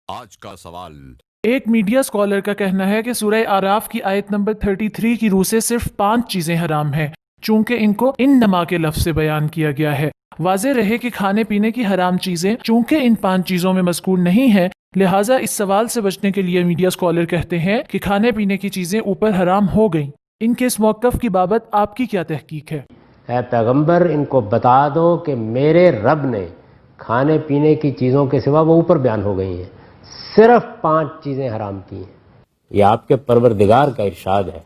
آج کا سوال۔ ایک میڈیا اسکالر کا کہنا ہے کہ سورہ آراف کی آیت نمبر 33 کی روح سے صرف 5 چیزیں حرام ہیں، چونکہ ان کو انما کے لفظ سے بیان کیا گیا ہے۔ واضح رہے کہ کھانے پینے کی حرام چیزیں چونکہ ان 5 چیزوں میں مذکور نہیں ہیں، لہٰذا اس سوال سے بچنے کے لیے میڈیا اسکالر کہتے ہیں کہ کھانے پینے کی چیزیں اوپر حرام ہو گئیں۔ ان کے اس موقف کی بابت آپ کی کیا تحقیق ہے؟ اے پیغمبر، ان کو بتا دو کہ میرے رب نے کھانے پینے کی چیزوں کے سوا وہ اوپر بیان ہو گئی ہیں، صرف 5 چیزیں حرام کی ہیں۔ یہ آپ کے پروردگار کا ارشاد ہے،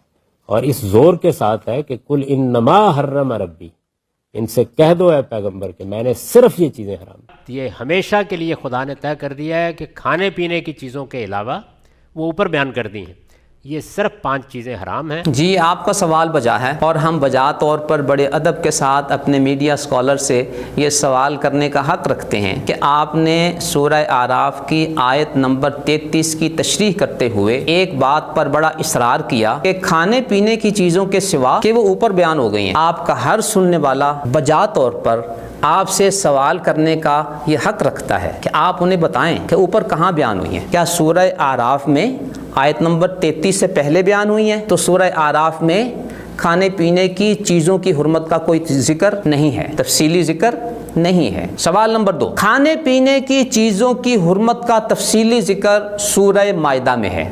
اور اس زور کے ساتھ ہے کہ کل انما حرم ربی، ان سے کہہ دو اے پیغمبر کہ میں نے صرف یہ چیزیں حرام کی۔ یہ ہمیشہ کے لیے خدا نے طے کر دیا ہے کہ کھانے پینے کی چیزوں کے علاوہ وہ اوپر بیان کر دی ہیں، یہ صرف 5 چیزیں حرام ہیں۔ جی، آپ کا سوال بجا ہے، اور ہم بجا طور پر بڑے ادب کے ساتھ اپنے میڈیا اسکالر سے یہ سوال کرنے کا حق رکھتے ہیں کہ آپ نے سورہ آراف کی آیت نمبر 33 کی تشریح کرتے ہوئے ایک بات پر بڑا اصرار کیا کہ کھانے پینے کی چیزوں کے سوا کہ وہ اوپر بیان ہو گئی ہیں۔ آپ کا ہر سننے والا بجا طور پر آپ سے سوال کرنے کا یہ حق رکھتا ہے کہ آپ انہیں بتائیں کہ اوپر کہاں بیان ہوئی ہیں۔ کیا سورہ آراف میں آیت نمبر 33 سے پہلے بیان ہوئی ہیں؟ تو سورہ آراف میں کھانے پینے کی چیزوں کی حرمت کا کوئی ذکر نہیں ہے، تفصیلی ذکر نہیں ہے۔ سوال نمبر 2، کھانے پینے کی چیزوں کی حرمت کا تفصیلی ذکر سورہ مائدہ میں ہے۔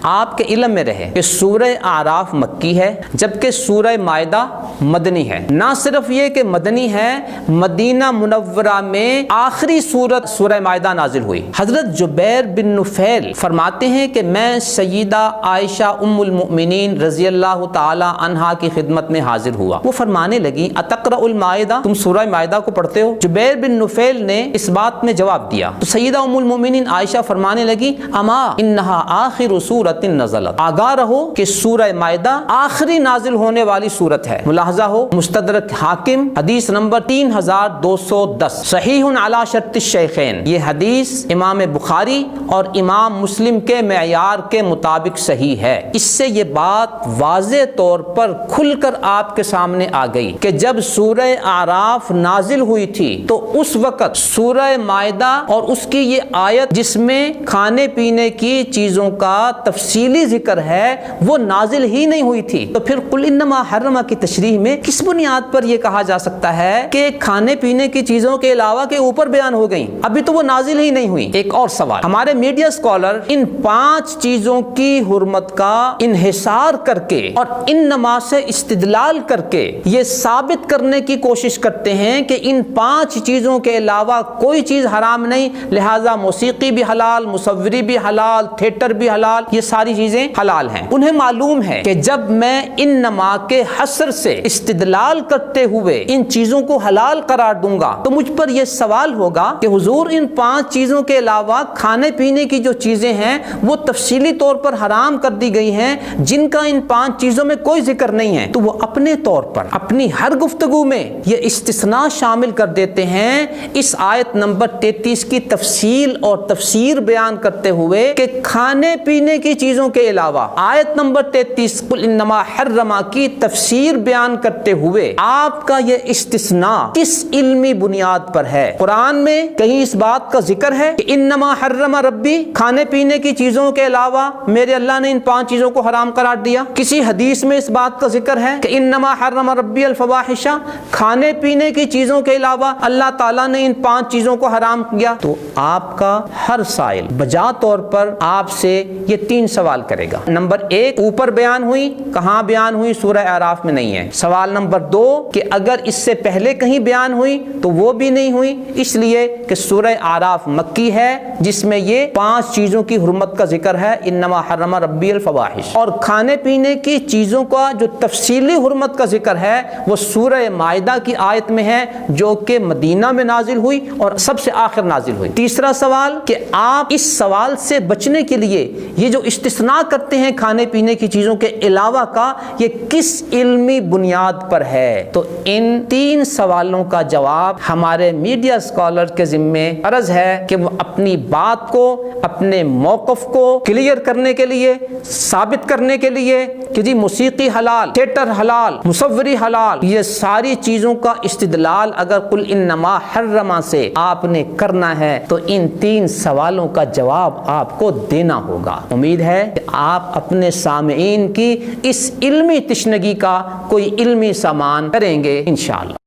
آپ کے علم میں رہے کہ سورہ آراف مکی ہے جبکہ سورہ مائدہ مدنی ہے۔ نہ صرف یہ کہ مدنی ہے، مدینہ منورہ میں آخری سورت سورہ مائدہ نازل ہوئی۔ حضرت جبیر بن نفیل فرماتے ہیں کہ میں سیدہ عائشہ ام المؤمنین رضی اللہ تعالی عنہا کی خدمت میں حاضر ہوا۔ وہ فرمانے لگی اتقرأ المائدہ، تم سورہ مائدہ کو پڑھتے ہو؟ جبیر بن نفیل نے اس بات میں جواب دیا تو سیدہ ام المؤمنین عائشہ فرمانے لگی اما انہا آخر سورۃ نزلت، آگاہ رہو کہ سورہ مائدہ آخری نازل ہونے والی سورت ہے۔ ملاحظہ ہو مستدرک حاکم حدیث نمبر 3210، صحیح علی شرط الشیخین، یہ حدیث امام بخاری اور امام مسلم کے معیار کے مطابق صحیح ہے۔ اس سے یہ بات واضح طور پر کھل کر آپ کے سامنے آ گئی کہ جب سورہ آراف نازل ہوئی تھی تو اس وقت سورہ مائدہ اور اس کی یہ آیت جس میں کھانے پینے کی چیزوں کا تفصیلی ذکر ہے وہ نازل ہی نہیں ہوئی تھی۔ تو پھر قل انما حرم کی تشریح میں کس بنیاد پر یہ کہا جا سکتا ہے کہ کھانے پینے کی چیزوں کے علاوہ کے اوپر بیان ہو گئیں؟ ابھی تو وہ نازل ہی نہیں ہوئی۔ ایک اور سوال، ہمارے میڈیا اسکالر ان 5 چیزوں کی حرمت کا انحصار کر کے اور انما سے استدلال کر کے یہ ثابت کرنے کی کوشش کرتے ہیں کہ ان 5 چیزوں کے علاوہ کوئی چیز حرام نہیں، لہٰذا موسیقی بھی حلال، مصوری بھی حلال، تھیٹر بھی حلال، یہ ساری چیزیں حلال ہیں۔ انہیں معلوم ہے کہ جب میں انما کے حصر سے استدلال کرتے ہوئے ان چیزوں کو حلال قرار دوں گا تو مجھ پر یہ سوال ہوگا کہ حضور ان 5 چیزوں کے علاوہ کھانے پینے کی جو چیزیں ہیں وہ تفصیلی طور پر حرام کر دی گئی ہیں جن کا ان 5 چیزوں میں کوئی ذکر نہیں ہے، تو وہ اپنے طور پر اپنی ہر گفتگو میں یہ استثناء شامل کر دیتے ہیں اس آیت نمبر 33 کی تفصیل اور تفسیر بیان کرتے ہوئے کہ کھانے پینے کی چیزوں کے علاوہ آیت نمبر 33 قل انما حرم کی تفسیر بیان کرتے ہوئے آپ کا یہ استثناء کس علمی بنیاد پر ہے؟ قرآن میں کہیں اس بات کا ذکر ہے کہ انما حرم ربی، کھانے پینے کی چیزوں کے علاوہ میرے اللہ نے ان 5 چیزوں کو حرام قرار دیا؟ کسی حدیث میں اس بات کا ذکر ہے کہ انما حرم ربی الفواحش، کھانے پینے کی چیزوں کے علاوہ اللہ تعالیٰ نے ان 5 چیزوں کو حرام کیا؟ تو آپ کا ہر سائل بجا طور پر آپ سے یہ 3 سوال کرے گا۔ نمبر 1، اوپر بیان ہوئی، کہاں بیان ہوئی؟ سورہ اعراف میں نہیں ہے۔ سوال نمبر 2 کہ اگر اس سے پہلے کہیں بیان ہوئی تو وہ بھی نہیں ہوئی، اس لیے کہ سورہ اعراف مکی ہے جس میں یہ 5 چیزوں کی حرمت کا ذکر ہے، انما حرم ربی الفواحش، اور کھانے پینے کی چیزوں کا جو تفصیلی حرمت کا ذکر ہے وہ سورہ مائدہ کی آیت میں ہے جو کہ مدینہ میں نازل ہوئی اور سب سے آخر نازل ہوئی۔ تیسرا سوال کہ آپ اس سوال سے بچنے کے لیے یہ جو استثناء کرتے ہیں کھانے پینے کی چیزوں کے علاوہ کا، یہ کس علمی بنیاد پر ہے؟ تو ان 3 سوالوں کا جواب ہمارے میڈیا اسکالر کے ذمے عرض ہے کہ وہ اپنی بات کو، اپنے موقف کو کلیئر کرنے کے لیے، ثابت کرنے کے لیے کہ جی موسیقی حلال، تھیٹر حلال، مصوری حلال، یہ ساری چیزوں کا استدلال اگر قل انما حرما سے آپ نے کرنا ہے تو ان 3 سوالوں کا جواب آپ کو دینا ہوگا۔ امید ہے کہ آپ اپنے سامعین کی اس علمی تشنگی کا کوئی علمی سامان کریں گے انشاءاللہ۔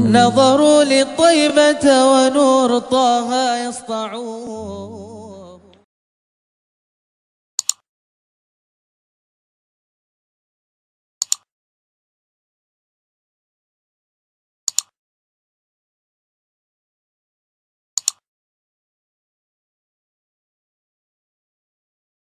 نظروا للطيبة ونور طه يسطعون